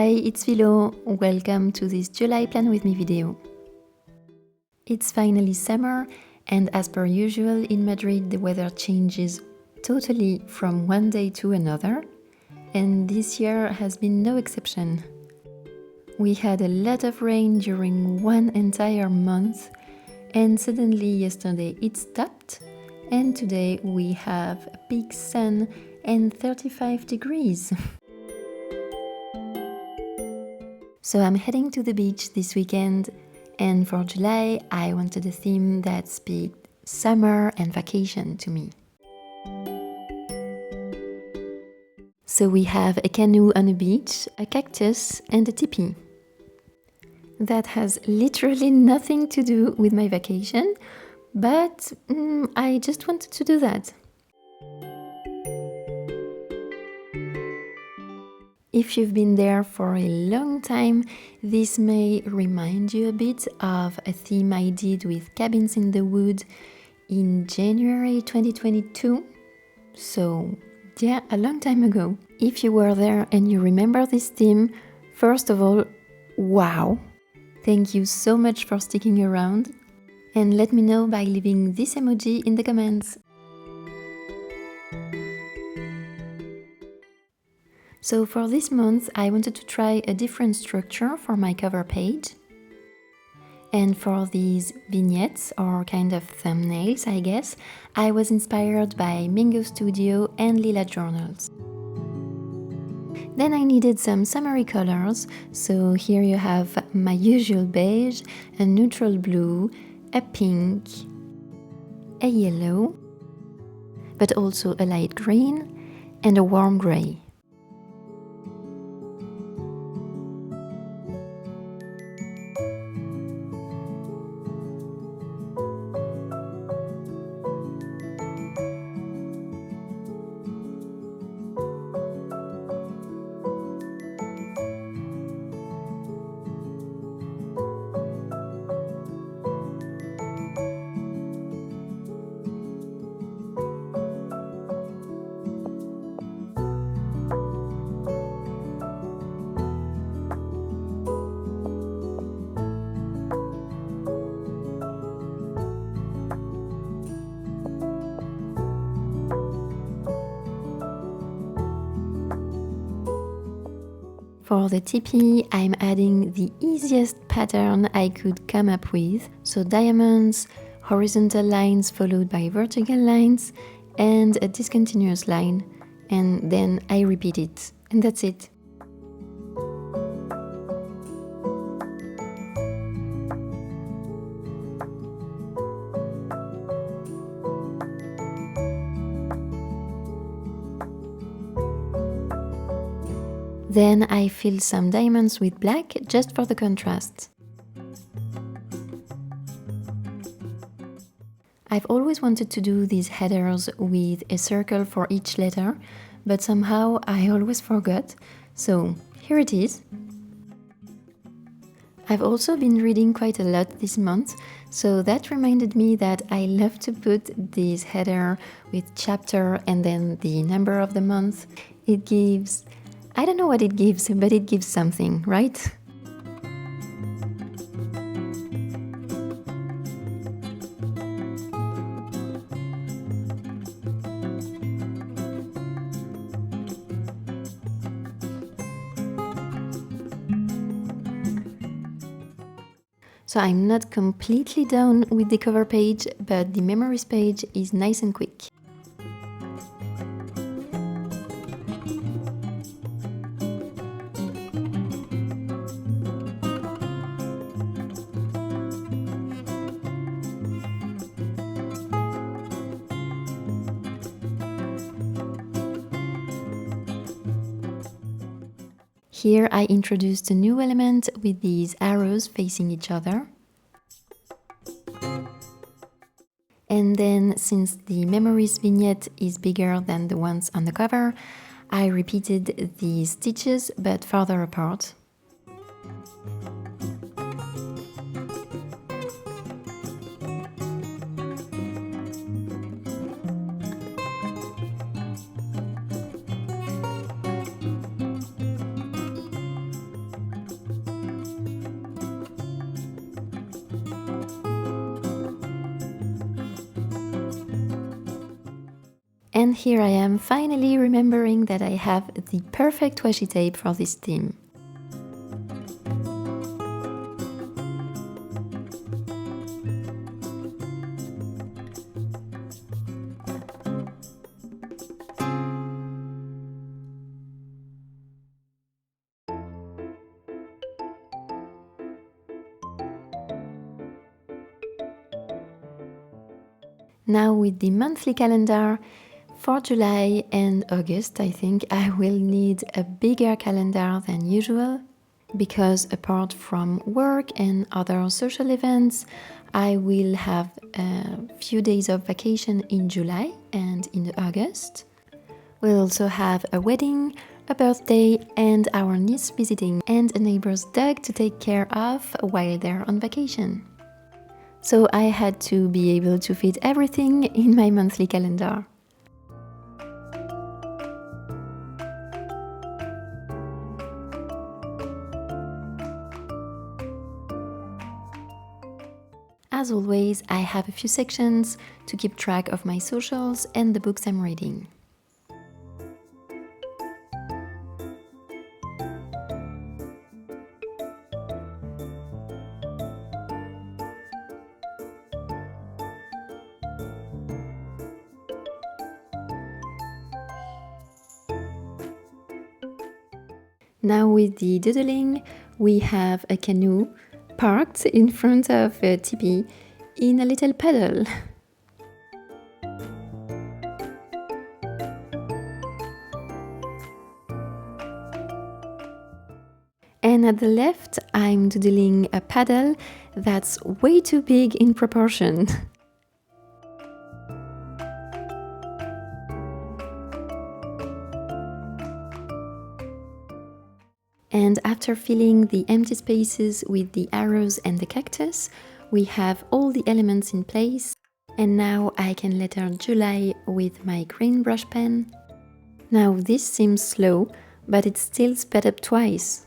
Hi, it's Filo. Welcome to this July Plan With Me video. It's finally summer, and as per usual in Madrid, the weather changes totally from one day to another, and this year has been no exception. We had a lot of rain during one entire month, and suddenly yesterday it stopped, and today we have a big sun and 35 degrees. So I'm heading to the beach this weekend, and for July I wanted a theme that speaks summer and vacation to me. So we have a canoe on a beach, a cactus and a teepee. That has literally nothing to do with my vacation, but I just wanted to do that. If you've been there for a long time, this may remind you a bit of a theme I did with Cabins in the Wood in January 2022. So yeah, a long time ago. If you were there and you remember this theme, first of all, wow! Thank you so much for sticking around, and let me know by leaving this emoji in the comments. So for this month, I wanted to try a different structure for my cover page. And for these vignettes, or kind of thumbnails, I guess, I was inspired by Mingo Studio and Lila Journals. Then I needed some summery colors, so here you have my usual beige, a neutral blue, a pink, a yellow, but also a light green and a warm gray. For the teepee, I'm adding the easiest pattern I could come up with, so diamonds, horizontal lines followed by vertical lines, and a discontinuous line, and then I repeat it, and that's it. Then I fill some diamonds with black just for the contrast. I've always wanted to do these headers with a circle for each letter, but somehow I always forgot, so here it is. I've also been reading quite a lot this month, so that reminded me that I love to put this header with chapter and then the number of the month. It gives... I don't know what it gives, but it gives something, right? So I'm not completely done with the cover page, but the memories page is nice and quick. Here I introduced a new element with these arrows facing each other. And then, since the memories vignette is bigger than the ones on the cover, I repeated the stitches but farther apart. And here I am finally remembering that I have the perfect washi tape for this theme. Now with the monthly calendar, for July and August, I think I will need a bigger calendar than usual because apart from work and other social events, I will have a few days of vacation in July and in August. We'll also have a wedding, a birthday, and our niece visiting, and a neighbor's dog to take care of while they're on vacation. So I had to be able to fit everything in my monthly calendar. As always, I have a few sections to keep track of my socials and the books I'm reading. Now with the doodling, we have a canoe parked in front of a teepee in a little puddle. And at the left, I'm doodling a paddle that's way too big in proportion. And after filling the empty spaces with the arrows and the cactus, we have all the elements in place. And now I can letter July with my green brush pen. Now this seems slow, but it's still sped up twice.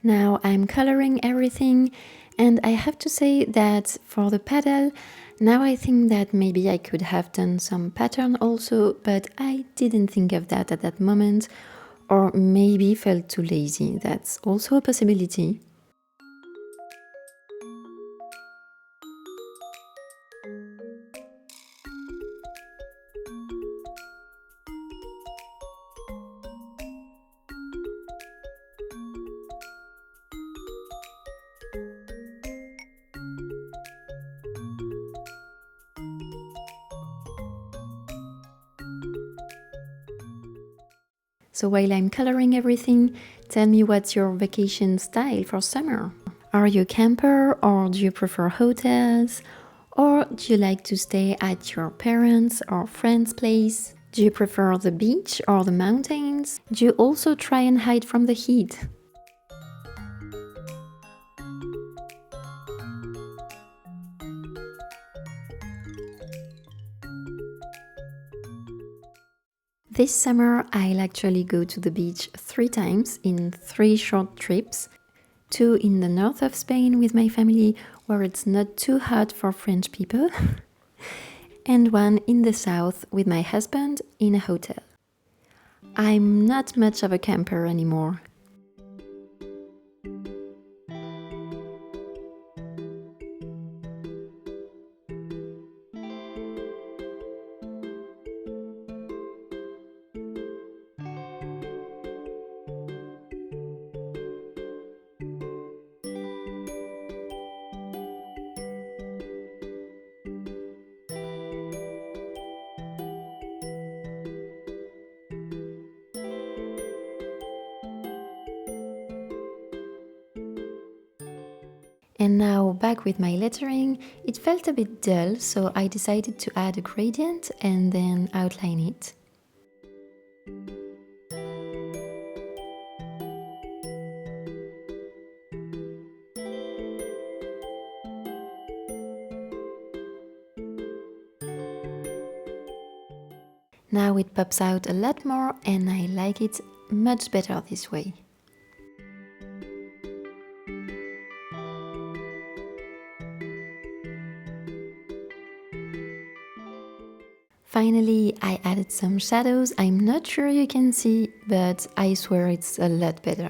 Now I'm coloring everything, and I have to say that for the paddle, now I think that maybe I could have done some pattern also, but I didn't think of that at that moment, or maybe felt too lazy. That's also a possibility. So while I'm coloring everything, tell me what's your vacation style for summer? Are you a camper or do you prefer hotels? Or do you like to stay at your parents' or friends' place? Do you prefer the beach or the mountains? Do you also try and hide from the heat? This summer, I'll actually go to the beach 3 times in 3 short trips. 2 in the north of Spain with my family, where it's not too hot for French people, and 1 in the south with my husband in a hotel. I'm not much of a camper anymore. And now back with my lettering, it felt a bit dull, so I decided to add a gradient and then outline it. Now it pops out a lot more and I like it much better this way. Finally, I added some shadows. I'm not sure you can see, but I swear it's a lot better.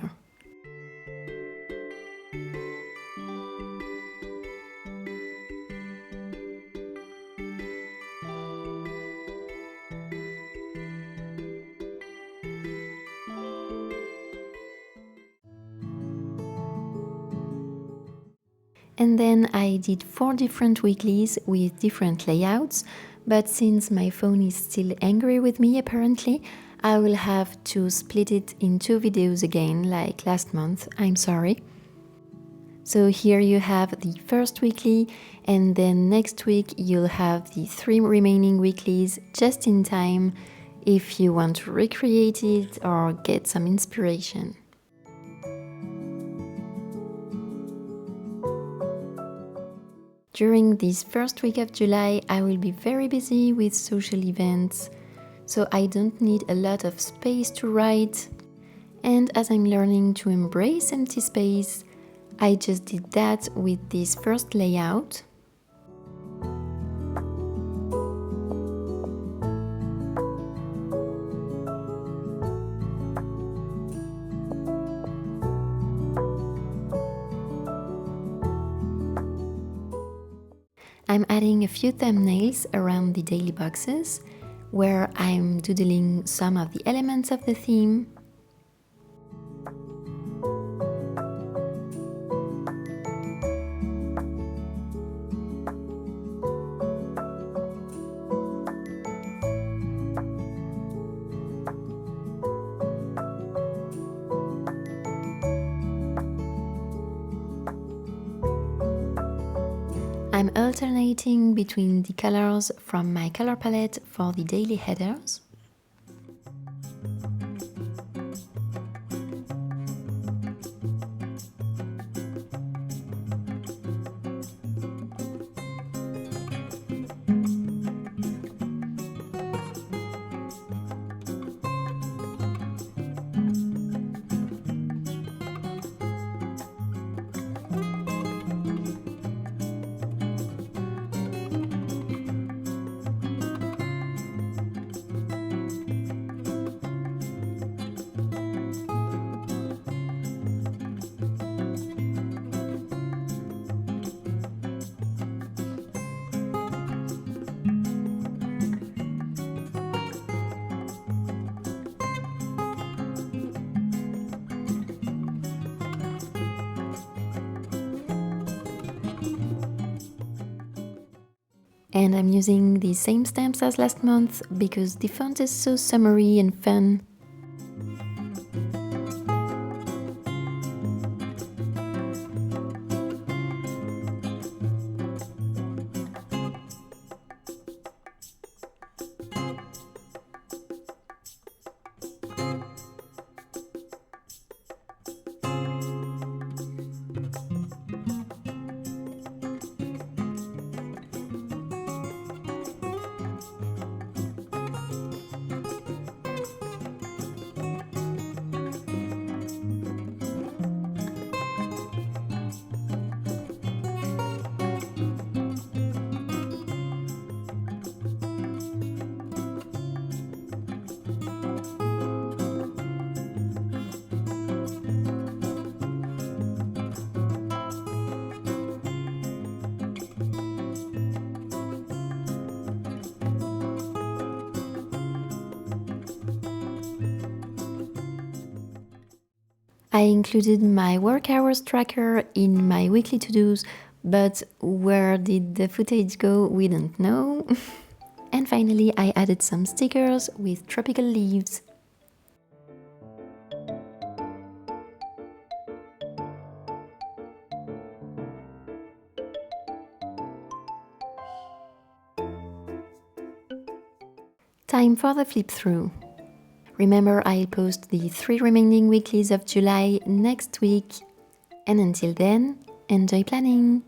And then I did 4 different weeklies with different layouts, but since my phone is still angry with me apparently, I will have to split it in 2 videos again like last month, I'm sorry. So here you have the first weekly, and then next week you'll have the 3 remaining weeklies just in time if you want to recreate it or get some inspiration. During this first week of July, I will be very busy with social events, so I don't need a lot of space to write. And as I'm learning to embrace empty space, I just did that with this first layout. I'm adding a few thumbnails around the daily boxes, where I'm doodling some of the elements of the theme. I'm alternating between the colors from my color palette for the daily headers. And I'm using the same stamps as last month because the font is so summery and fun. I included my work hours tracker in my weekly to-dos, but where did the footage go? We don't know. And finally, I added some stickers with tropical leaves. Time for the flip through. Remember, I'll post the 3 remaining weeklies of July next week. And until then, enjoy planning!